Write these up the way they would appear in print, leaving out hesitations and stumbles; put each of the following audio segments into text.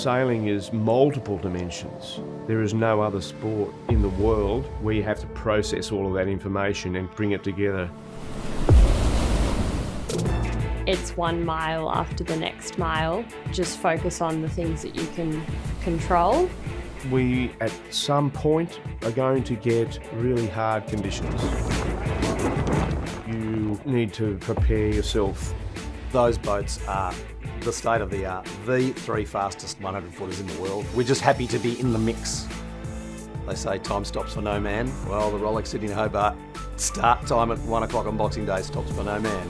Sailing is multiple dimensions. There is no other sport in the world where you have to process all of that information and bring it together. It's 1 mile after the next mile. Just focus on the things that you can control. We, at some point, are going to get really hard conditions. You need to prepare yourself. Those boats are the state of the art, the 3 fastest 100-footers in the world. We're just happy to be in the mix. They say time stops for no man. Well, the Rolex Sydney Hobart start time at 1 o'clock on Boxing Day stops for no man.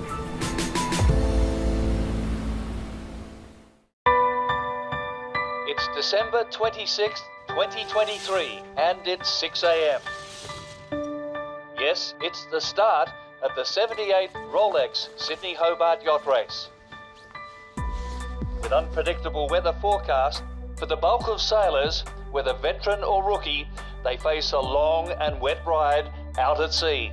It's December 26th, 2023, and it's 6 a.m. Yes, it's the start of the 78th Rolex Sydney Hobart Yacht Race. With unpredictable weather forecast, for the bulk of sailors, whether veteran or rookie, they face a long and wet ride out at sea.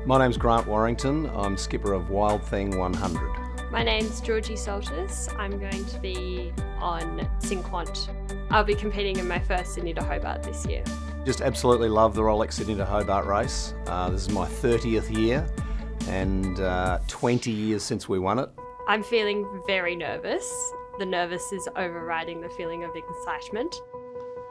My name's Grant Warrington. I'm skipper of Wild Thing 100. My name's Georgie Saltis. I'm going to be on Cinquant. I'll be competing in my first Sydney to Hobart this year. Just absolutely love the Rolex Sydney to Hobart race. This is my 30th year and 20 years since we won it. I'm feeling very nervous. The nervous is overriding the feeling of excitement.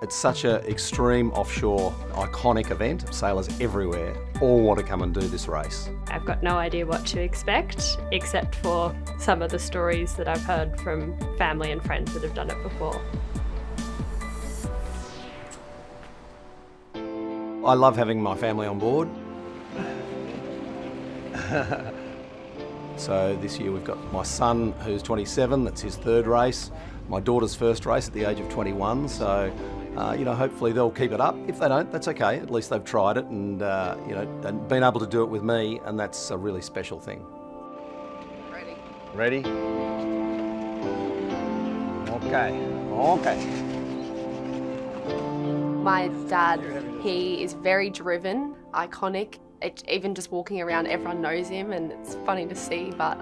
It's such an extreme offshore iconic event. Sailors everywhere all want to come and do this race. I've got no idea what to expect, except for some of the stories that I've heard from family and friends that have done it before. I love having my family on board. So this year we've got my son who's 27, that's his 3rd race. My daughter's 1st race at the age of 21, so hopefully they'll keep it up. If they don't, that's okay. At least they've tried it and and been able to do it with me, and that's a really special thing. Ready? Okay. My dad, he is very driven, iconic. Even just walking around, everyone knows him, and it's funny to see, but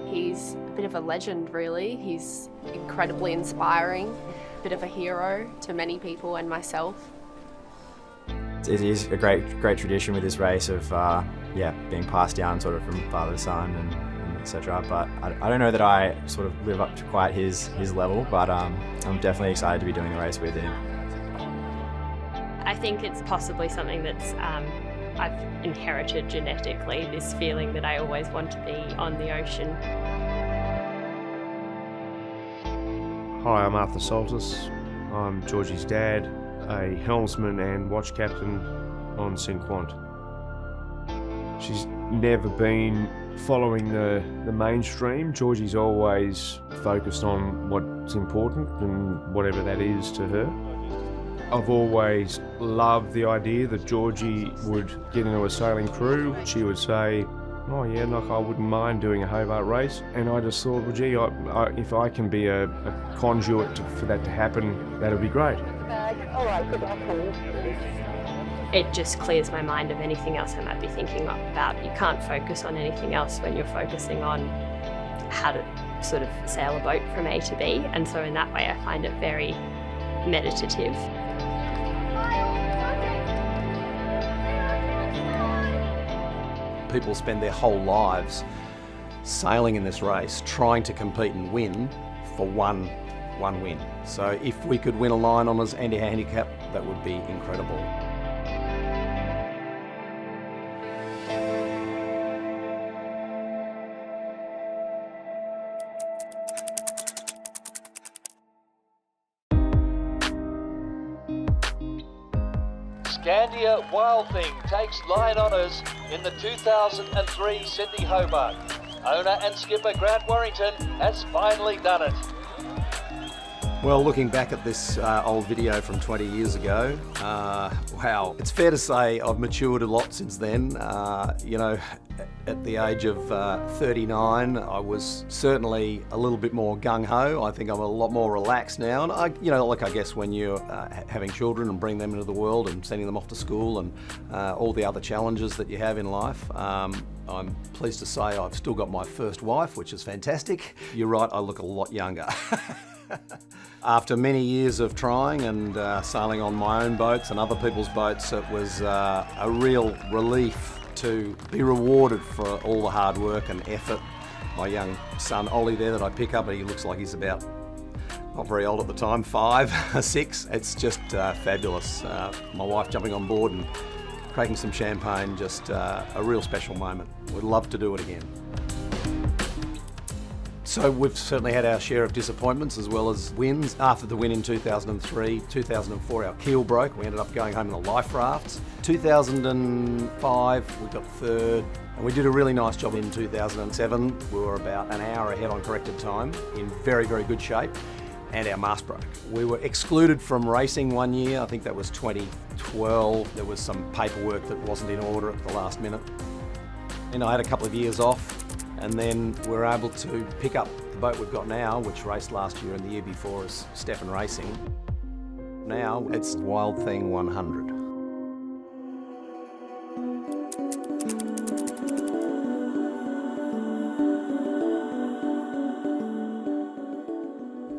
he's a bit of a legend, really. He's incredibly inspiring, a bit of a hero to many people and myself. It is a great tradition with this race of being passed down sort of from father to son and etc. But I don't know that I sort of live up to quite his level, but I'm definitely excited to be doing the race with him. I think it's possibly something that's I've inherited genetically, this feeling that I always want to be on the ocean. Hi, I'm Arthur Saltis. I'm Georgie's dad, a helmsman and watch captain on Cinquant. She's never been following the mainstream. Georgie's always focused on what's important and whatever that is to her. I've always loved the idea that Georgie would get into a sailing crew. She would say, oh yeah, look, I wouldn't mind doing a Hobart race. And I just thought, well gee, if I can be a conduit for that to happen, that'd be great. It just clears my mind of anything else I might be thinking about. You can't focus on anything else when you're focusing on how to sort of sail a boat from A to B. And so in that way, I find it very meditative. People spend their whole lives sailing in this race, trying to compete and win for one win. So if we could win a line on as anti-handicap, that would be incredible. Scandia Wild Thing takes line honours in the 2003 Sydney Hobart. Owner and skipper Grant Warrington has finally done it. Well, looking back at this old video from 20 years ago, wow, it's fair to say I've matured a lot since then. At the age of 39, I was certainly a little bit more gung-ho. I think I'm a lot more relaxed now. And I guess when you're having children and bring them into the world and sending them off to school and all the other challenges that you have in life, I'm pleased to say I've still got my first wife, which is fantastic. You're right, I look a lot younger. After many years of trying and sailing on my own boats and other people's boats, it was a real relief to be rewarded for all the hard work and effort. My young son Ollie there that I pick up, he looks like he's about, not very old at the time, 5, 6. It's just fabulous. My wife jumping on board and cracking some champagne, just a real special moment. We'd love to do it again. So we've certainly had our share of disappointments as well as wins. After the win in 2003, 2004 our keel broke. We ended up going home in the life rafts. 2005 we got third, and we did a really nice job in 2007. We were about an hour ahead on corrected time, in very, very good shape, and our mast broke. We were excluded from racing one year, I think that was 2012. There was some paperwork that wasn't in order at the last minute. And I had a couple of years off, and then we were able to pick up the boat we've got now, which raced last year and the year before as Stefan Racing. Now it's Wild Thing 100.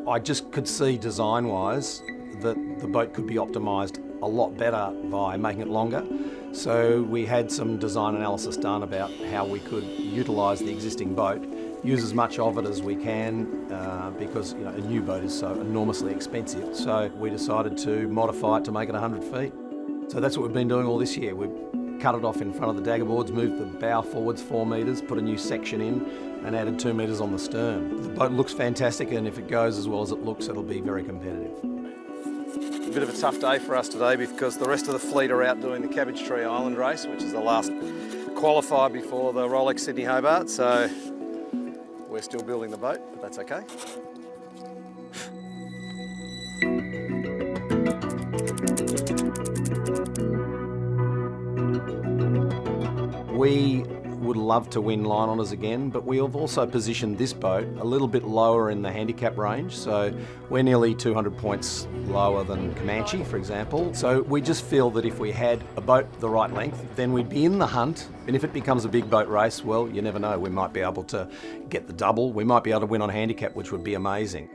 I just could see design-wise that the boat could be optimised a lot better by making it longer. So we had some design analysis done about how we could utilise the existing boat, use as much of it as we can, because a new boat is so enormously expensive. So we decided to modify it to make it 100 feet. So that's what we've been doing all this year. We've cut it off in front of the daggerboards, moved the bow forwards 4 metres, put a new section in, and added 2 metres on the stern. The boat looks fantastic, and if it goes as well as it looks, it'll be very competitive. A bit of a tough day for us today because the rest of the fleet are out doing the Cabbage Tree Island race, which is the last qualifier before the Rolex Sydney Hobart, so we're still building the boat, but that's okay. We would love to win line honours again, but we have also positioned this boat a little bit lower in the handicap range, so we're nearly 200 points lower than Comanche, for example. So we just feel that if we had a boat the right length, then we'd be in the hunt, and if it becomes a big boat race, well, you never know, we might be able to get the double, we might be able to win on handicap, which would be amazing.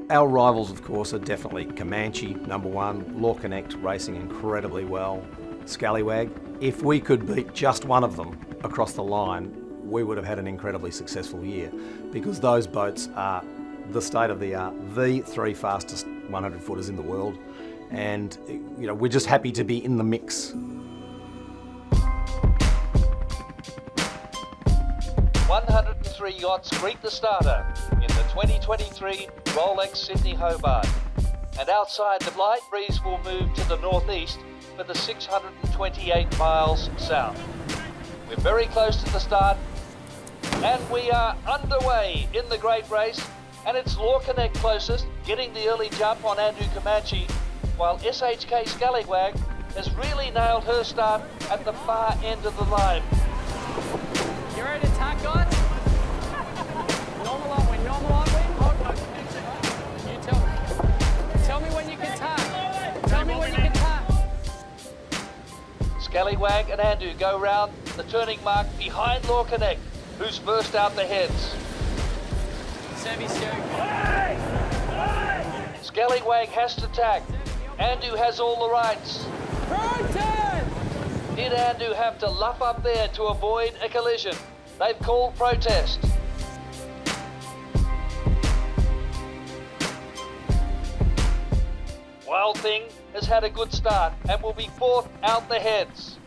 Our rivals, of course, are definitely Comanche, number 1, Law Connect, racing incredibly well, Scallywag. If we could beat just one of them across the line, we would have had an incredibly successful year, because those boats are the state of the art, the 3 fastest 100 footers in the world, and we're just happy to be in the mix. 103 yachts greet the starter in the 2023 Rolex Sydney Hobart, and outside the light breeze will move to the northeast for the 628 miles south. We're very close to the start, and we are underway in the great race, and it's Law Connect closest, getting the early jump on Andrew Comanche, while SHK Scallywag has really nailed her start at the far end of the line. You ready to tack, guys? Normal on wind, normal on wind. You tell me. Tell me when you can tack. Tell me when you can tack. Scallywag and Andrew go round the turning mark behind Law Connect, who's first out the heads. Sammy Stu. Scallywag has to tack. Andrew has all the rights. Protest! Did Andrew have to luff up there to avoid a collision? They've called protest. Wild Thing has had a good start and will be 4th out the heads.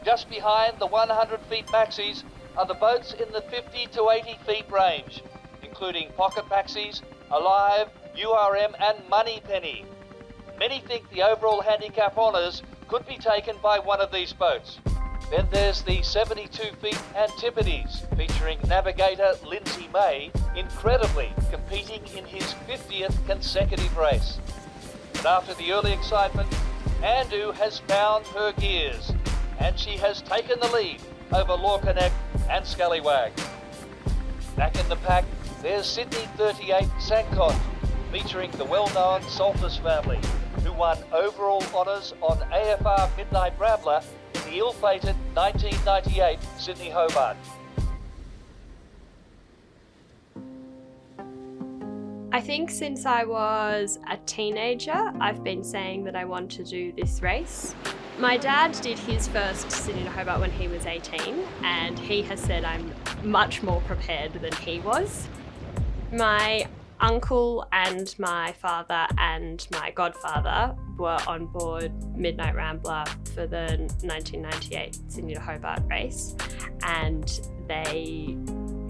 Just behind the 100 feet maxis are the boats in the 50 to 80 feet range, including Pocket Maxis, Alive, URM and Moneypenny. Many think the overall handicap honours could be taken by one of these boats. Then there's the 72 feet Antipodes, featuring navigator Lindsay May, incredibly competing in his 50th consecutive race. But after the early excitement, Andrew has found her gears, and she has taken the lead over Law Connect and Scallywag. Back in the pack, there's Sydney 38 Sancott, featuring the well-known Saltus family, who won overall honours on AFR Midnight Rambler in the ill-fated 1998 Sydney Hobart. I think since I was a teenager, I've been saying that I want to do this race. My dad did his first Sydney to Hobart when he was 18, and he has said I'm much more prepared than he was. My uncle and my father and my godfather were on board Midnight Rambler for the 1998 Sydney to Hobart race, and they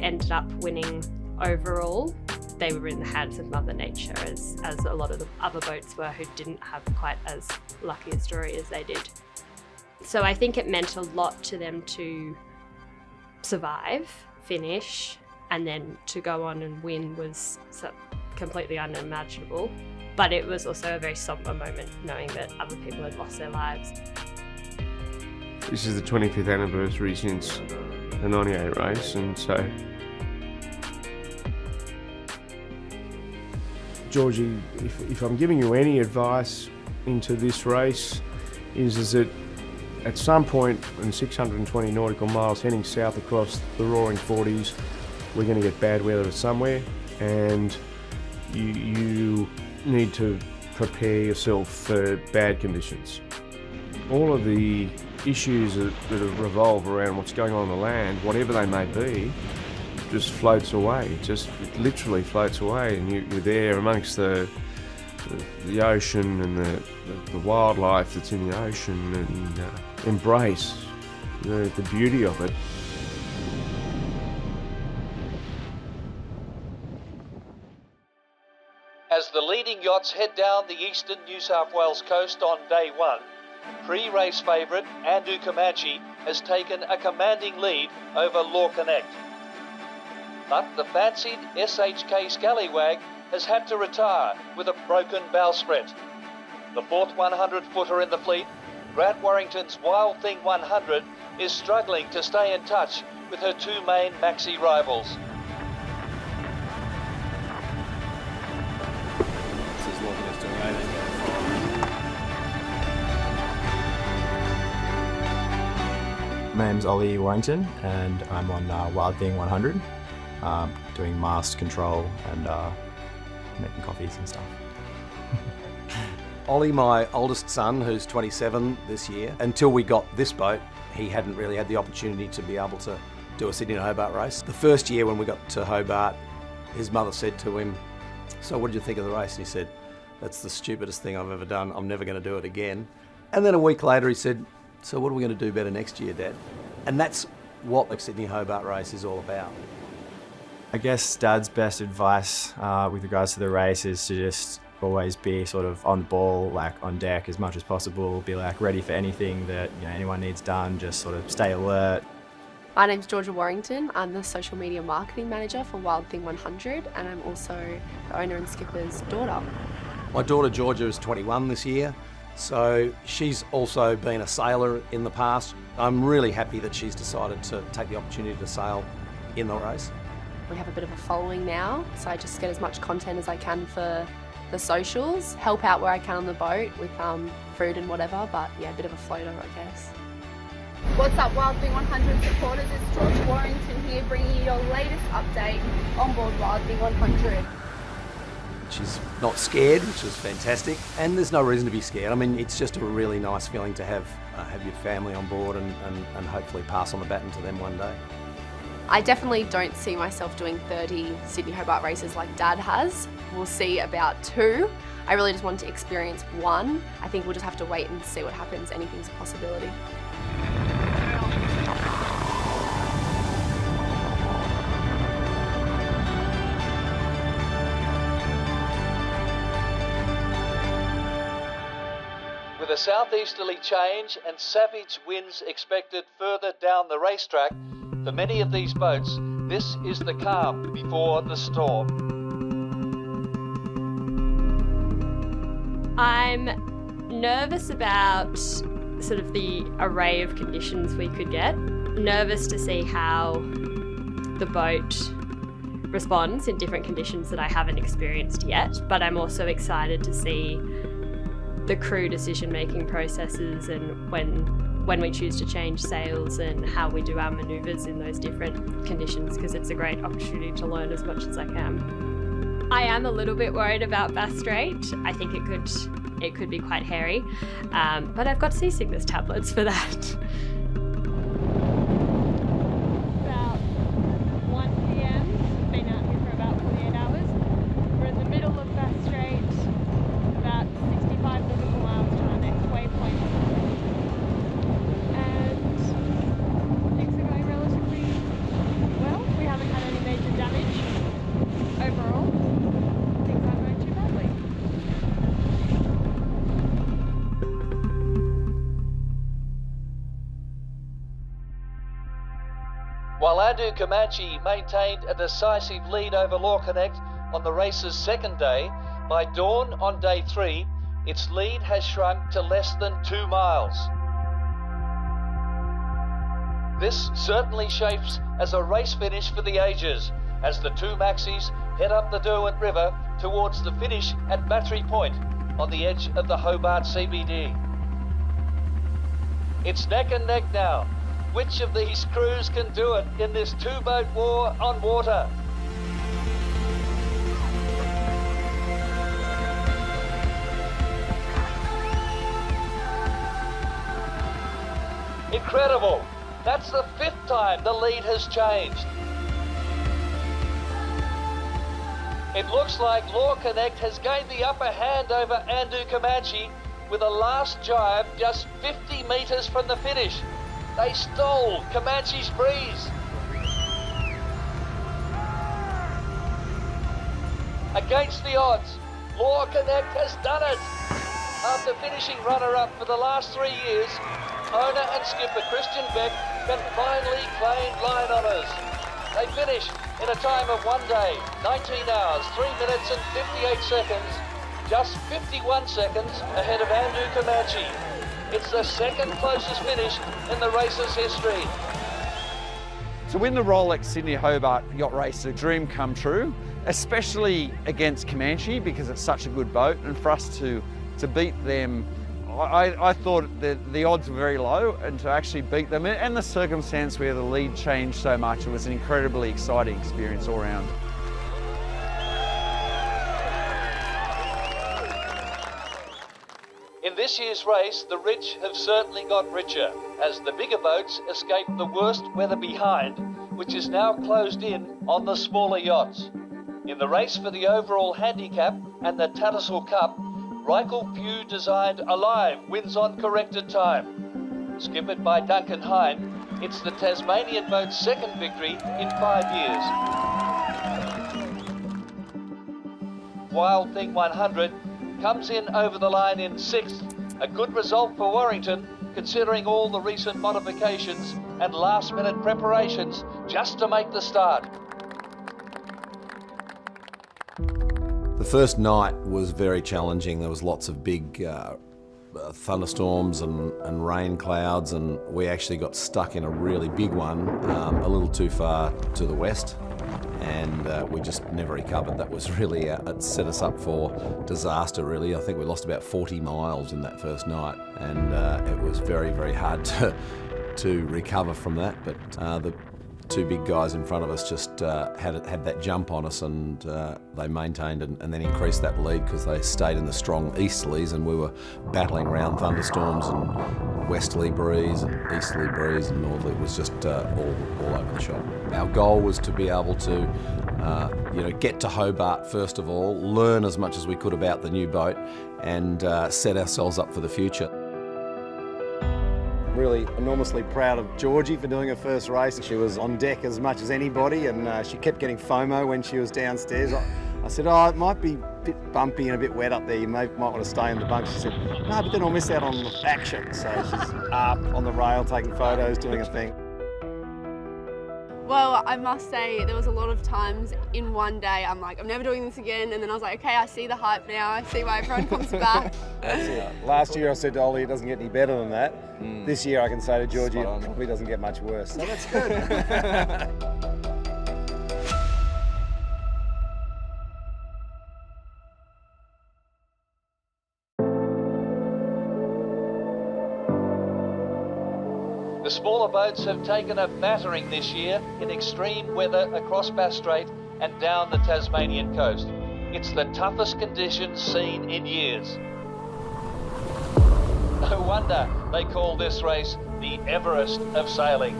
ended up winning overall. They were in the hands of Mother Nature, as a lot of the other boats were who didn't have quite as lucky a story as they did. So I think it meant a lot to them to survive, finish, and then to go on and win was completely unimaginable. But it was also a very somber moment knowing that other people had lost their lives. This is the 25th anniversary since the 98 race, and so Georgie, if I'm giving you any advice into this race, is that at some point in 620 nautical miles heading south across the roaring 40s, we're going to get bad weather somewhere, and you need to prepare yourself for bad conditions. All of the issues that revolve around what's going on the land, whatever they may be, just floats away. It literally floats away, and you're there amongst the ocean and the wildlife that's in the ocean, and embrace the beauty of it. As the leading yachts head down the eastern New South Wales coast on day one, pre-race favourite Andu Comanche has taken a commanding lead over Law Connect. But the fancied SHK Scallywag has had to retire with a broken bowsprit. The fourth 100-footer in the fleet, Grant Warrington's Wild Thing 100, is struggling to stay in touch with her two main maxi rivals. My name's Ollie Warrington, and I'm on Wild Thing 100, doing mast control and making coffees and stuff. Ollie, my oldest son, who's 27 this year, until we got this boat, he hadn't really had the opportunity to be able to do a Sydney to Hobart race. The first year when we got to Hobart, his mother said to him, "So what did you think of the race?" And he said, "That's the stupidest thing I've ever done. I'm never going to do it again." And then a week later he said, "So what are we going to do better next year, Dad?" And that's what the Sydney Hobart race is all about. I guess Dad's best advice with regards to the race is to just always be sort of on the ball, like on deck as much as possible, be like ready for anything that anyone needs done, just sort of stay alert. My name's Georgia Warrington. I'm the social media marketing manager for Wild Thing 100, and I'm also the owner and skipper's daughter. My daughter Georgia is 21 this year, so she's also been a sailor in the past. I'm really happy that she's decided to take the opportunity to sail in the race. We have a bit of a following now, so I just get as much content as I can for the socials, help out where I can on the boat with food and whatever, but yeah, a bit of a floater, I guess. What's up, Wild Thing 100 supporters? It's George Warrington here, bringing you your latest update on board Wild Thing 100. She's not scared, which is fantastic, and there's no reason to be scared. I mean, it's just a really nice feeling to have your family on board and hopefully pass on the baton to them one day. I definitely don't see myself doing 30 Sydney Hobart races like Dad has. We'll see about 2. I really just want to experience 1. I think we'll just have to wait and see what happens. Anything's a possibility. With a southeasterly change and savage winds expected further down the racetrack, for many of these boats, this is the calm before the storm. I'm nervous about sort of the array of conditions we could get. Nervous to see how the boat responds in different conditions that I haven't experienced yet, but I'm also excited to see the crew decision-making processes and when we choose to change sails and how we do our manoeuvres in those different conditions, because it's a great opportunity to learn as much as I can. I am a little bit worried about Bass Strait. I think it could be quite hairy, but I've got seasickness tablets for that. About 1 p.m. We've been out here for about 48 hours. We're in the middle of Bass Strait, about 65 nautical miles to our next waypoint. And things are going relatively well. We haven't had any major damage overall. Things aren't going too badly. While Andu Comanche maintained a decisive lead over Law Connect on the race's second day, by dawn on day 3, its lead has shrunk to less than 2 miles. This certainly shapes as a race finish for the ages, as the two maxis head up the Derwent River towards the finish at Battery Point on the edge of the Hobart CBD. It's neck and neck now. Which of these crews can do it in this two-boat war on water? Incredible! That's the 5th time the lead has changed. It looks like Law Connect has gained the upper hand over Andu Comanche with a last jibe just 50 metres from the finish. They stole Comanche's breeze. Against the odds, Law Connect has done it. After finishing runner-up for the last 3 years, owner and skipper Christian Beck can finally claim line honours. They finish in a time of 1 day, 19 hours, 3 minutes and 58 seconds, just 51 seconds ahead of Andu Comanche. It's the second closest finish in the race's history. To win the Rolex Sydney Hobart Yacht Race is a dream come true, especially against Comanche because it's such a good boat, and for us to beat them, I thought that the odds were very low, and to actually beat them, and the circumstance where the lead changed so much, it was an incredibly exciting experience all round. In this year's race, the rich have certainly got richer, as the bigger boats escape the worst weather behind, which is now closed in on the smaller yachts. In the race for the overall handicap and the Tattersall Cup, Reichel Pugh designed Alive wins on corrected time. Skippered by Duncan Hine, it's the Tasmanian boat's second victory in 5 years. Wild Thing 100 comes in over the line in 6th, a good result for Warrington considering all the recent modifications and last-minute preparations just to make the start. The first night was very challenging. There was lots of big thunderstorms and rain clouds, and we actually got stuck in a really big one a little too far to the west, and we just never recovered. That was really, it set us up for disaster really. I think we lost about 40 miles in that first night, and it was very, very hard to recover from that, but the two big guys in front of us just had that jump on us, and they maintained and then increased that lead because they stayed in the strong easterlies, and we were battling around thunderstorms and westerly breeze and easterly breeze and northerly. It was just all over the shop. Our goal was to be able to get to Hobart first of all, learn as much as we could about the new boat, and set ourselves up for the future. Really enormously proud of Georgie for doing her first race. She was on deck as much as anybody, and she kept getting FOMO when she was downstairs. I said, oh, it might be a bit bumpy and a bit wet up there. You might want to stay in the bunk. She said, no, but then I'll miss out on action. So she's up on the rail taking photos, doing her thing. Well, I must say there was a lot of times in one day I'm like, I'm never doing this again, and then I was like, okay, I see the hype now, I see why everyone comes back. That's it. Last year I said to Ollie, it doesn't get any better than that. This year I can say to Georgie, it probably doesn't get much worse. So that's good. The smaller boats have taken a battering this year in extreme weather across Bass Strait and down the Tasmanian coast. It's the toughest conditions seen in years. No wonder they call this race the Everest of sailing.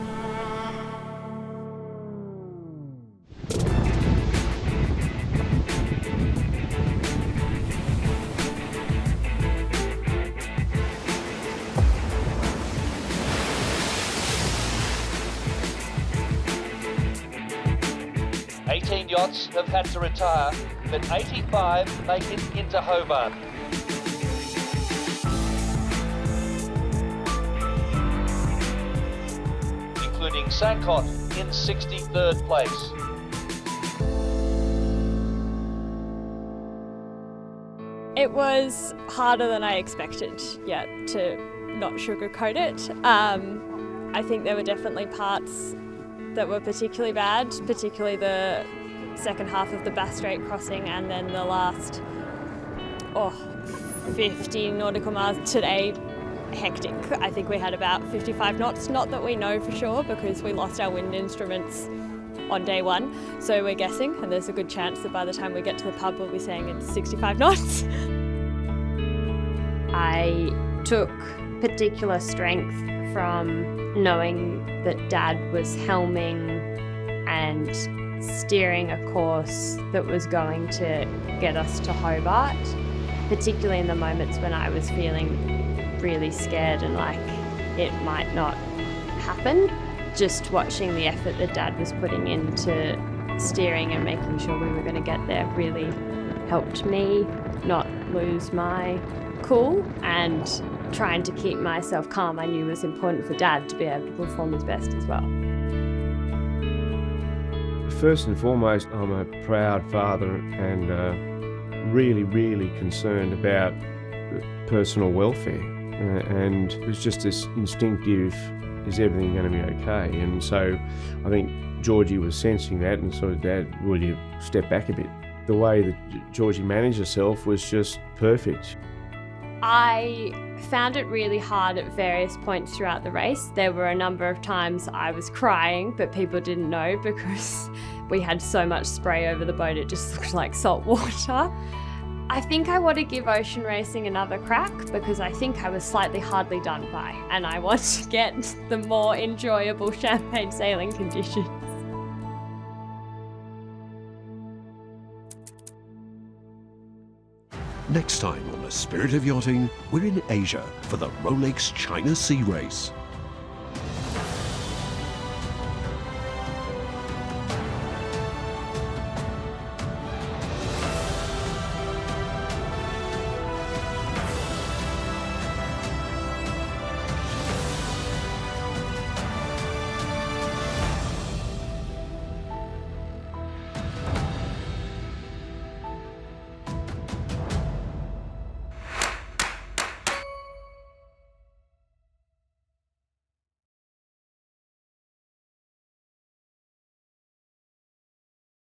Yachts have had to retire, but 85 make it into Hobart. Including Sankot in 63rd place. It was harder than I expected, to not sugarcoat it. I think there were definitely parts that were particularly bad, particularly the second half of the Bass Strait crossing and then the last 50 nautical miles today. Hectic. I think we had about 55 knots, not that we know for sure because we lost our wind instruments on day one, so we're guessing, and there's a good chance that by the time we get to the pub we'll be saying it's 65 knots. I took particular strength from knowing that Dad was helming and steering a course that was going to get us to Hobart, particularly in the moments when I was feeling really scared and like it might not happen. Just watching the effort that Dad was putting into steering and making sure we were going to get there really helped me not lose my cool, and trying to keep myself calm I knew was important for Dad to be able to perform his best as well. First and foremost, I'm a proud father and really, really concerned about personal welfare. And it was just this instinctive, is everything going to be okay? And so I think Georgie was sensing that and sort of, Dad, will you step back a bit? The way that Georgie managed herself was just perfect. I found it really hard at various points throughout the race. There were a number of times I was crying, but people didn't know because we had so much spray over the boat, it just looked like salt water. I think I want to give ocean racing another crack because I think I was slightly hardly done by, and I want to get the more enjoyable champagne sailing conditions. Next time on The Spirit of Yachting, we're in Asia for the Rolex China Sea Race.